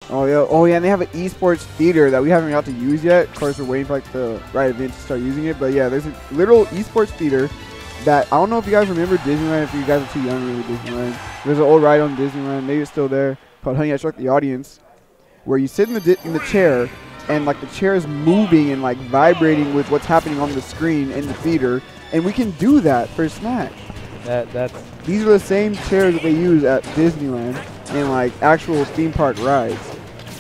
Oh yeah, and they have an esports theater that we haven't got to use yet. Of course, we're waiting for like the right event to start using it. But yeah, there's a literal esports theater that I don't know if you guys remember Disneyland. If you guys are too young to remember Disneyland, there's an old ride on Disneyland. Maybe it's still there called Honey I Shrunk the Audience, where you sit in the chair and like the chair is moving and like vibrating with what's happening on the screen in the theater, and we can do that for Smash. These are the same chairs that they use at Disneyland and like actual theme park rides.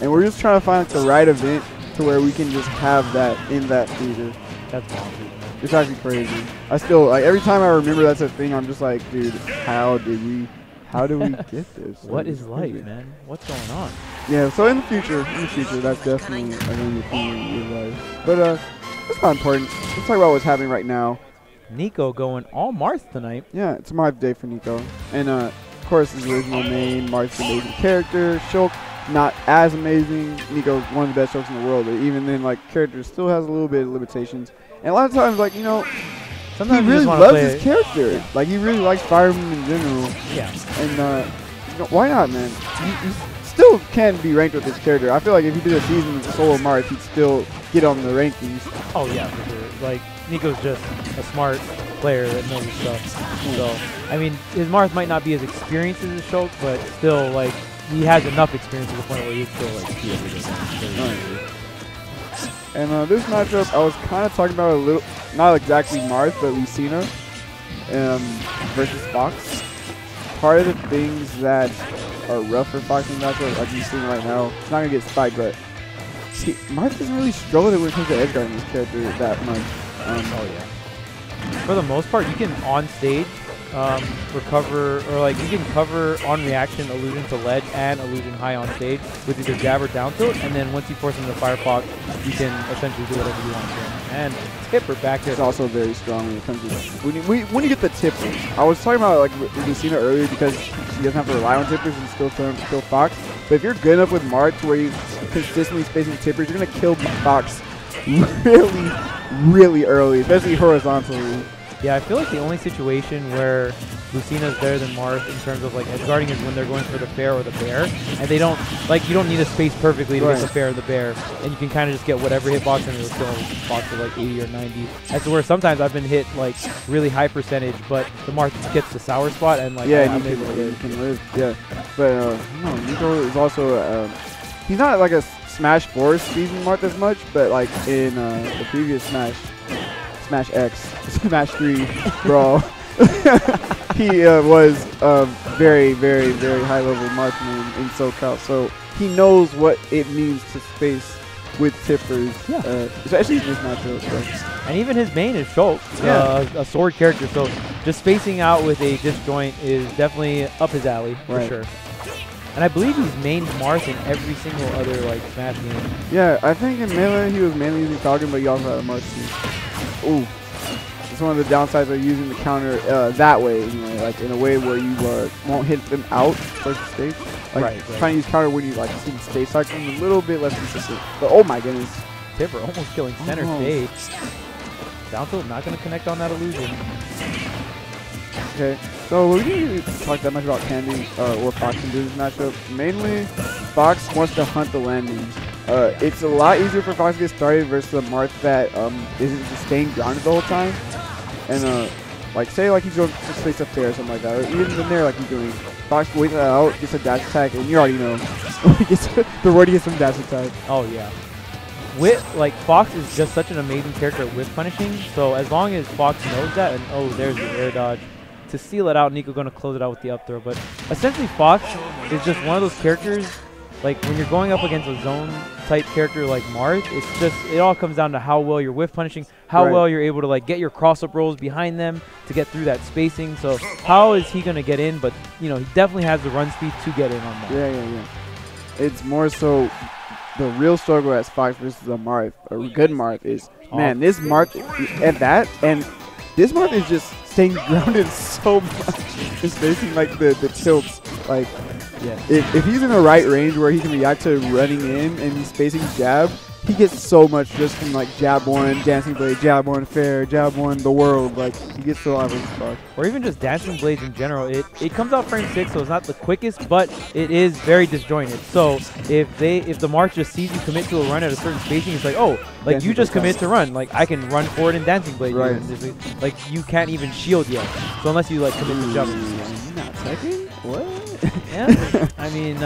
And we're just trying to find like, the right event to where we can just have that in that theater. That's awesome. It's actually crazy. I still like every time I remember that's a thing. I'm just like, dude, how do we get this? What is life, man? What's going on? Yeah. So in the future, that's definitely going to be in life. But it's not important. Let's talk about what's happening right now. Nicko going all Marth tonight. Yeah, it's Marth day for Nicko. And, of course, his original main, Marth's an amazing character. Shulk, not as amazing. Nicko's one of the best Shulks in the world. But even then, like, character still has a little bit of limitations. And a lot of times, like, you know, sometimes he really loves his character. Yeah. Like, he really likes Fire Emblem in general. Yeah. And, you know, why not, man? He still can be ranked with his character. I feel like if he did a season of solo Marth, he'd still get on the rankings. Oh, yeah, for sure. Like, Nicko's just a smart player that knows his stuff. So, I mean, his Marth might not be as experienced as his Shulk, but still, like, he has enough experience to the point where he'd still, like, be able to. And this matchup, I was kind of talking about a little, not exactly Marth, but Lucina versus Fox. Part of the things that are rough for Fox in the matchup, like you're seeing right now, it's not going to get spiked, but Marth doesn't really struggle when it comes to edge guarding his character that much. Oh yeah. For the most part, you can on stage recover, or like you can cover on reaction illusion to ledge and illusion high on stage with either jab or down tilt, and then once you force him to Firefox, you can essentially do whatever you want to him. And Tipper back there. It's also very strong when it comes to when you get the Tipper. I was talking about like Lucina earlier because she doesn't have to rely on Tippers and still Fox. But if you're good enough with Marth where you're consistently spacing Tippers, you're gonna kill Fox really early, especially horizontally. Yeah, I feel like the only situation where Lucina's better than Marth in terms of like edge guarding is when they're going for the fair or the bear, and they don't like you don't need to space perfectly to get the fair or the bear, and you can kind of just get whatever hitbox and it'll still box to like 80 or 90. As to where sometimes I've been hit like really high percentage, but the Marth gets the sour spot and like yeah, you can live. Yeah, but no, Nicko is also he's not like a Smash 4 season Marth as much, but like in the previous Smash X, Smash 3 Brawl, he was very high level marksman in SoCal, so he knows what it means to space with Tippers, especially in this matchup. So. And even his main is Shulk, a sword character, so just spacing out with a disjoint is definitely up his alley for sure. And I believe he's mained Marth in every single other like Smash game. Yeah, I think in Melee he was mainly using Falcon, but he also had a Marth too. Ooh, it's one of the downsides of using the counter that way, anyway, like in a way where you won't hit them out first stage. Like trying to use counter when you like see the stage cycle a little bit less consistent. But oh my goodness, Tipper almost killing center stage. Down tilt not going to connect on that illusion. Okay, so we didn't really talk that much about Candy or Fox in this matchup. Mainly, Fox wants to hunt the landings. It's a lot easier for Fox to get started versus a Marth that isn't just staying grounded the whole time. And like say like he's going to space up there or something like that, or even in there like he's doing. Fox waits that out, gets a dash attack, and you already know the word he gets some dash attack. Oh yeah. Like Fox is just such an amazing character at whip punishing. So as long as Fox knows that, and oh, there's the air dodge. To seal it out, Nicko going to close it out with the up throw. But essentially, Fox is just one of those characters, like when you're going up against a zone-type character like Marth, it's just, it all comes down to how well you're whiff punishing, how well you're able to like get your cross-up rolls behind them to get through that spacing. So how is he going to get in? But, you know, he definitely has the run speed to get in on Marth. Yeah. It's more so the real struggle as Fox versus a Marth, a good Marth is, man, this Marth, and this Marth is just staying grounded so much. Just facing like the tilts. Like, if he's in the right range where he can react to running in and he's spacing jab, he gets so much just from like jab one, dancing blade, jab one, fair, jab one, the world. Like he gets a lot of his stuff. Or even just dancing blades in general. It comes out frame 6, so it's not the quickest, but it is very disjointed. So if the Marth just sees you commit to a run at a certain spacing, it's like, oh, like Dancing you just blade commit to run. Like I can run forward and dancing blade. Right. You. Like you can't even shield yet. So unless you like commit to jump. You're not teching? What? Yeah. I mean,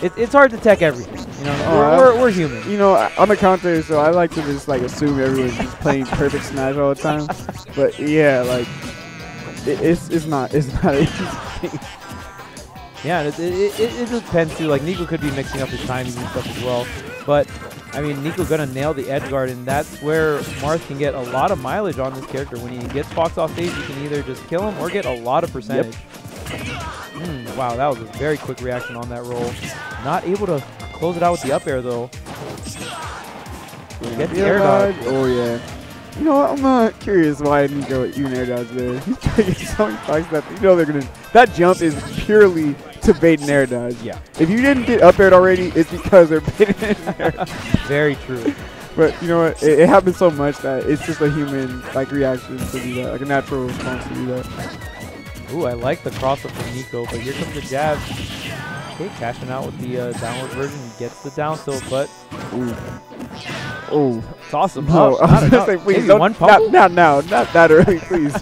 it's hard to tech everything. You know, we're human. You know, I'm a counter, so I like to just like assume everyone's just playing perfect Smash all the time. But yeah, like it's not an easy thing. Yeah, it depends too. Like Nicko could be mixing up his timing and stuff as well. But I mean, Nicko gonna nail the edge guard, and that's where Marth can get a lot of mileage on this character. When he gets Fox off stage, you can either just kill him or get a lot of percentage. Yep. Wow, that was a very quick reaction on that roll. Not able to close it out with the up air though. Get the air dodge. Oh yeah. You know what? I'm curious why Nicko even air dodge there. He's taking so many spikes that you know they're gonna. That jump is purely to bait an air dodge. Yeah. If you didn't get up aired already, it's because they're baiting an air. Very true. But you know what? It happens so much that it's just a human like reaction to do that, like a natural response to do that. Ooh, I like the cross-up from Nicko, but here comes the jab. Okay, cashing out with the downward version. Gets the down tilt, but oh, toss him no, up. I was gonna say, please Maybe don't. one pummel? Not now, not that early, please.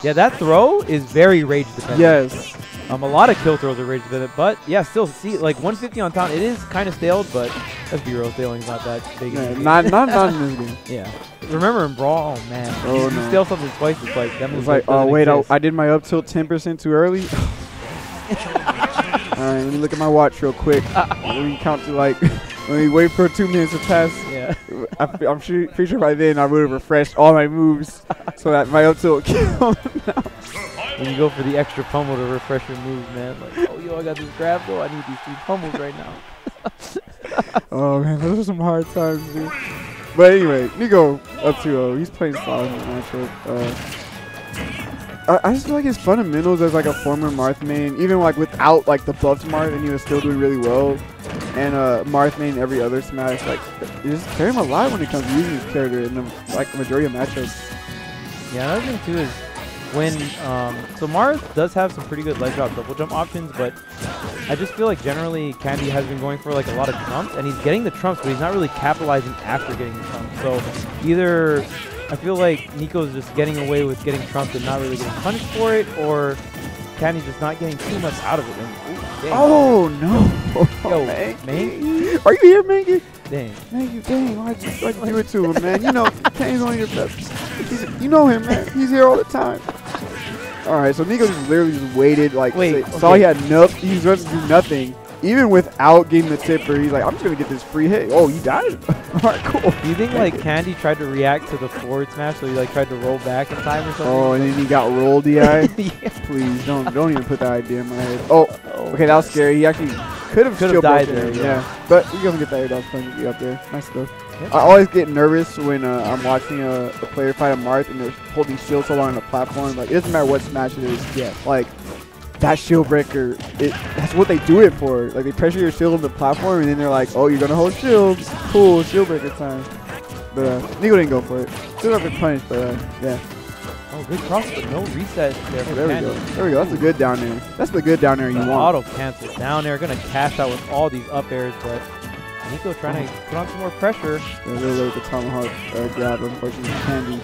Yeah, that throw is very rage dependent. Yes. A lot of kill throws are rage dependent, but yeah, still see like 150 on town. It is kind of staled, but let's be real, staling's not that big. Yeah, not in this game. Yeah. Remember in Brawl, oh man, Oh, you no. stale something twice, it's like that move. It's like, oh wait, I did my up tilt 10% too early. Alright, let me look at my watch real quick. Let me count to like, let me wait for 2 minutes to pass. Yeah. I'm pretty sure by then I would have refreshed all my moves so that my up tilt killed. When you go for the extra pummel to refresh your moves, man, like, oh yo, I got this grab though, I need these 3 pummels right now. Oh man, those are some hard times, dude. But anyway, Nicko up 2-0. He's playing solid in the matchup. I just feel like his fundamentals as like a former Marth main, even like without like the buffed Marth, and he was still doing really well. And Marth main every other Smash, like you just carry him a lot when it comes to using his character in the like majority of matchups. Yeah, another thing too is when so Marth does have some pretty good ledge drop double jump options, but I just feel like generally Candy has been going for like a lot of trumps, and he's getting the trumps, but he's not really capitalizing after getting the trumps. So either I feel like Nicko's just getting away with getting trumped and not really getting punished for it, or Candy's just not getting too much out of it. And, ooh, dang. Oh no! Yo, Mangy. Are you here, Mangy? Dang. Mangy, dang! Why'd you do it to him, man? You know, Kenny's one of your best. You know him, man. He's here all the time. All right, so Nicko just literally just waited, like, saw he had enough. He's going to do nothing. Even without getting the tipper, he's like, I'm just going to get this free hit. Oh, you died? All right, cool. Do you think, like, Candy tried to react to the forward smash, so he, like, tried to roll back in time or something? Oh, and then he got rolled, DI? Yeah. Please, don't even put that idea in my head. Oh, okay, that was scary. He actually could have died there, yeah. But we gonna get that air dodge punch up there. Nice stuff. Yep. I always get nervous when I'm watching a player fight a Marth and they're holding shield so long on the platform. Like, it doesn't matter what smash it is. Yeah. Like, that shield breaker, that's what they do it for. Like, they pressure your shield on the platform and then they're like, oh, you're gonna hold shields. Cool, shield breaker time. But Nicko didn't go for it. Still have been punished, but yeah. Oh, good cross, but no reset there for There we Candy. go. There we go. That's a good down air. That's the good down air you want. Auto cancel down air, gonna cash out with all these up airs, but Nicko trying to put on some more pressure. Yeah, really late with the tomahawk grab, unfortunately, Candy.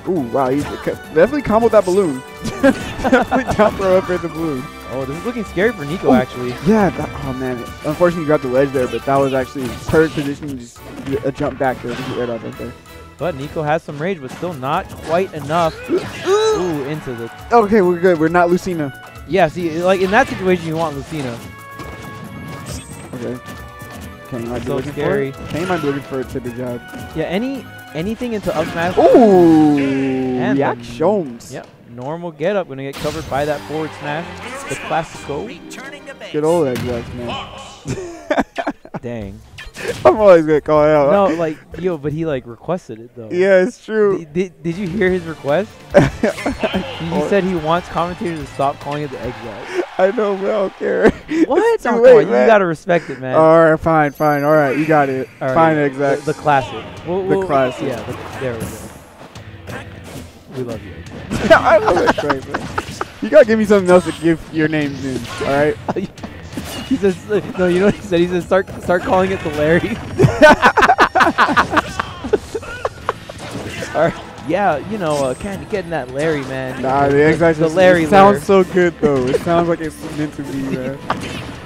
Ooh, wow, he's definitely comboed that balloon. Definitely down throw up at the balloon. Oh, this is looking scary for Nicko, actually. Yeah, oh man. Unfortunately, you grabbed the ledge there, but that was actually perfect position to just a jump back there. Just air dodge right there. But Nicko has some rage, but still not quite enough. Ooh, into the... Okay, we're good. We're not Lucina. Yeah, see, like, in that situation, you want Lucina. Okay. Kenny might be So looking scary. for it. Kenny might be looking for a tipper job. Yeah, anything into up smash. Ooh! And reactions. Yep, normal get up. Gonna get covered by that forward smash. The classico. Good old X, man. Dang. I'm always gonna call it out. No, like, yo, but he, like, requested it, though. Yeah, it's true. Did you hear his request? He said he wants commentators to stop calling it the exile. I know, but I don't care. What? Too No, come late, on, you man. gotta respect it, man. All right, fine, fine. All right, you got it. All right, Fine, exact. The classic. The classic. Yeah, there we go. We love you. I love it, Craig, man. You gotta give me something else to give your names in. All right. He says, no, you know what he said? He says, start calling it the Larry. All right. Yeah, you know, getting that Larry, man. Nah, the exact. The Larry it sounds so good though. It sounds like it's meant to be, man.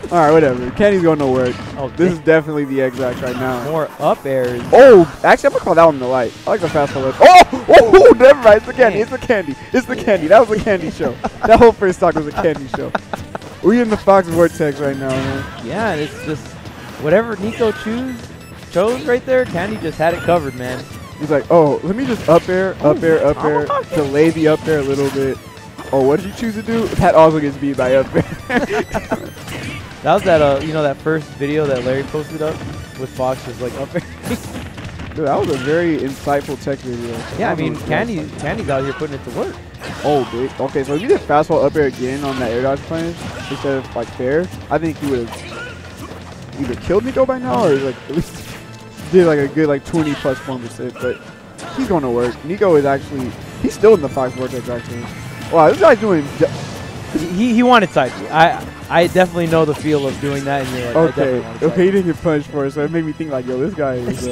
All right, whatever. Candy's going to work. Oh, this is definitely the exact right now. More up airs. Oh, actually, I'm gonna call that one the light. I like the fast forward. Oh, never mind. It's the candy. It's the candy. It's the candy. That was a candy show. That whole first stock was a candy show. We in the Fox Vortex right now, man. Yeah, and it's just whatever Nicko chose right there. Candy just had it covered, man. He's like, oh, let me just up air, delay the up air a little bit. Oh, what did you choose to do? That also gets beat by up air. That was that, you know, that first video that Larry posted up with Fox just like up air. Dude, that was a very insightful tech video. Yeah, I mean, Candy's out here putting it to work. Oh, big. Okay, so if you did fastball up air again on that air dodge punish instead of like fair, I think he would have either killed Nicko by now or like at least did like a good like 20 plus 1%. But he's going to work. Nicko is actually he's still in the Fox Vortex actually. Wow, this guy's doing. He wanted side B. I definitely know the feel of doing that. And you're like, okay, he didn't get punched for it, so it made me think like, yo, this guy is.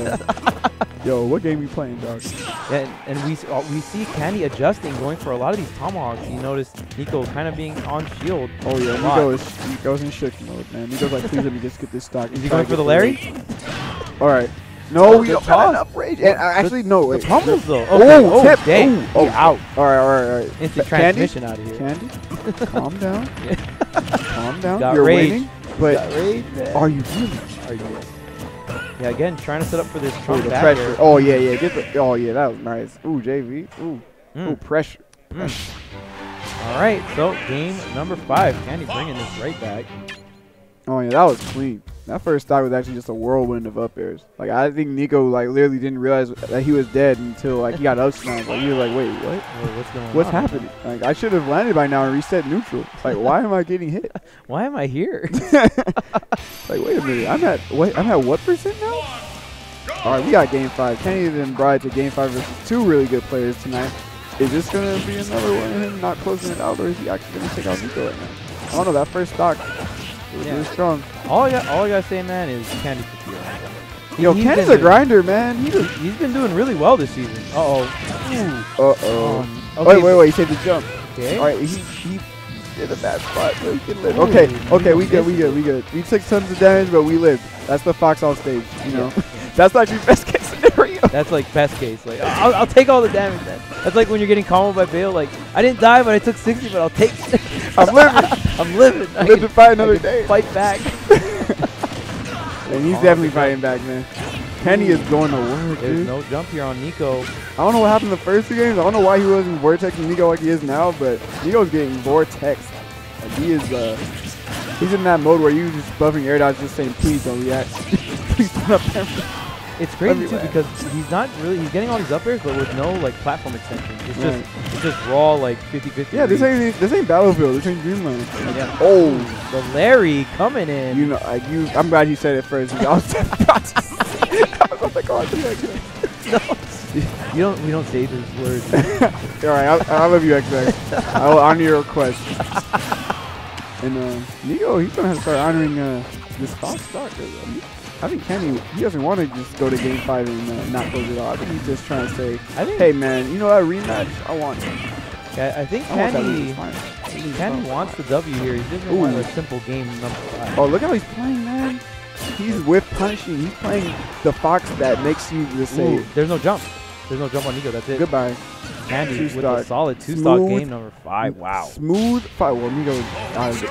Yo, what game you playing, dog? Yeah, and we see Candy adjusting, going for a lot of these tomahawks. You notice Nicko kind of being on shield. Oh yeah, Nicko's in shook mode, man. Nicko's like, please let me just get this stock. Is he going for the Larry? All right. No, we don't have enough rage. And actually, no, wait. The pummels though. Okay. Oh, tip. dang. Oh, out. All right. Instant transmission out of here. Candy, calm down. Calm down. Got You're rage. waiting, but Got rage, man. are you really? Are you? Yeah, again, trying to set up for this Oh, Trump the back pressure. air. Oh yeah. Get the. Oh yeah, that was nice. Ooh, JV. Ooh, pressure. All right, so game number 5. Candy bringing this right back. Oh yeah, that was clean. That first stock was actually just a whirlwind of up airs. Like I think Nicko like literally didn't realize that he was dead until like he got up smacked. Like he was like, wait, what? What's going on? What's happening? Like I should have landed by now and reset neutral. Like why am I getting hit? Why am I here? Like wait a minute, I'm at what percent now? All right, we got game 5. Kenny and Bride to game 5 versus 2 really good players tonight. Is this gonna be another one of him not closing it out, or is he actually gonna take out Nicko right now? I don't know. That first stock. It was really strong. All I gotta say, man, is Candy's the hero. Yo, Candy's a grinder, man. He's been doing really well this season. Okay, wait. He saved the jump. Okay. All right, he did a bad spot, but he can live. Okay, we good. We took tons of damage, but we lived. That's the Fox all stage, you know. That's actually best case scenario. That's like best case. Like I'll take all the damage then. That's like when you're getting comboed by Bale. Like I didn't die, but I took 60, but I'll take. I'm living. I'm living. I live to fight another day. Fight back. And he's definitely fighting back, man. Kenny is going to work, There's dude. no jump here on Nicko. I don't know what happened the first 2 games. I don't know why he wasn't vortexing Nicko like he is now, but Nicko's getting vortexed. Like he is, he's in that mode where you just buffing air dodge, just saying, please don't react. Please don't up air. It's crazy too because he's getting all these up airs, but with no like platform extension. It's just raw like 50-50. Yeah, this ain't Battlefield. This ain't Dreamland. Yeah. Oh, the Larry coming in. You know, I'm glad you said it first. I was like, oh, no, we don't say those words. All right, I love you, XX. I will honor your request. And Nicko, he's gonna have to start honoring this Fox stock. I think Kenny, he doesn't want to just go to game 5 and not close it out. I think he's just trying to say, hey man, you know that rematch? I want it. I think Kenny wants the W here. He doesn't want a simple game number 5. Oh, look how he's playing, man. He's whip punching. He's playing the Fox that makes you just say. There's no jump. There's no jump on Nicko. That's it. Goodbye. Candy with a solid 2-stock game number 5. Wow. Smooth 5. Well, Nicko out of it.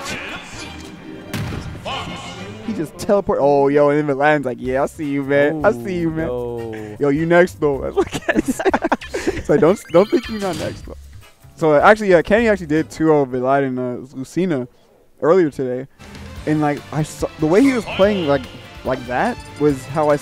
He just teleport. Oh, yo, and then it lands like, yeah, I see you, man. I see you, man. Yo, you next though. That's what Kenny said. So don't think you're not next though. So actually, yeah, Kenny actually did 2-0 Vilad and Lucina earlier today, and like I saw the way he was playing like that was how I